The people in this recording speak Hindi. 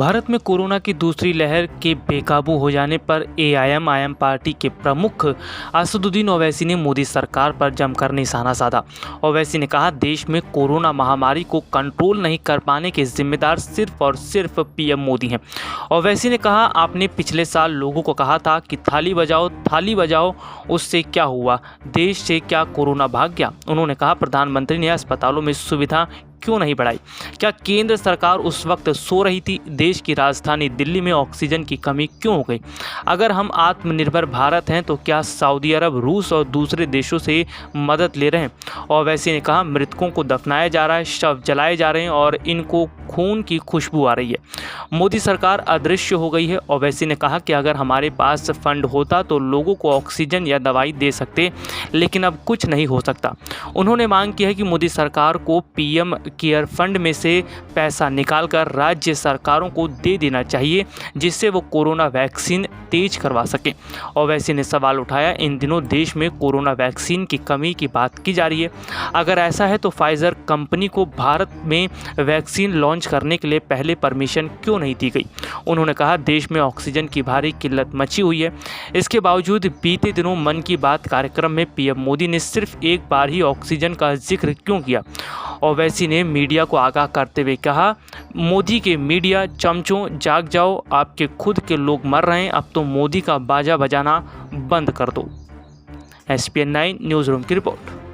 भारत में कोरोना की दूसरी लहर के बेकाबू हो जाने पर एआईएम पार्टी के प्रमुख असदुद्दीन ओवैसी ने मोदी सरकार पर जमकर निशाना साधा। ओवैसी ने कहा, देश में कोरोना महामारी को कंट्रोल नहीं कर पाने के जिम्मेदार सिर्फ और सिर्फ पीएम मोदी हैं। ओवैसी ने कहा, आपने पिछले साल लोगों को कहा था कि थाली बजाओ, उससे क्या हुआ? देश से क्या कोरोना भाग गया? उन्होंने कहा, प्रधानमंत्री ने अस्पतालों में सुविधा क्यों नहीं बढ़ाई? क्या केंद्र सरकार उस वक्त सो रही थी? देश की राजधानी दिल्ली में ऑक्सीजन की कमी क्यों हो गई? अगर हम आत्मनिर्भर भारत हैं तो क्या सऊदी अरब, रूस और दूसरे देशों से मदद ले रहे हैं? ओवैसी ने कहा, मृतकों को दफनाया जा रहा है, शव जलाए जा रहे हैं और इनको खून की खुशबू आ रही है। मोदी सरकार अदृश्य हो गई है। ओवैसी ने कहा कि अगर हमारे पास फंड होता तो लोगों को ऑक्सीजन या दवाई दे सकते, लेकिन अब कुछ नहीं हो सकता। उन्होंने मांग की है कि मोदी सरकार को पीएम केयर फंड में से पैसा निकालकर राज्य सरकारों को दे देना चाहिए, जिससे वो कोरोना वैक्सीन तेज करवा सकें। ओवैसी ने सवाल उठाया, इन दिनों देश में कोरोना वैक्सीन की कमी की बात की जा रही है। अगर ऐसा है तो फाइजर कंपनी को भारत में वैक्सीन लॉन्च करने के लिए पहले परमिशन क्यों नहीं दी गई? उन्होंने कहा, देश में ऑक्सीजन की भारी किल्लत मची हुई है। इसके बावजूद बीते दिनों मन की बात कार्यक्रम में पीएम मोदी ने सिर्फ एक बार ही ऑक्सीजन का जिक्र क्यों किया? ओवैसी ने मीडिया को आगाह करते हुए कहा, मोदी के मीडिया चमचों, जाग जाओ, आपके खुद के लोग मर रहे हैं, अब तो मोदी का बाजा बजाना बंद कर दो। SPN9 न्यूज़ रूम की रिपोर्ट।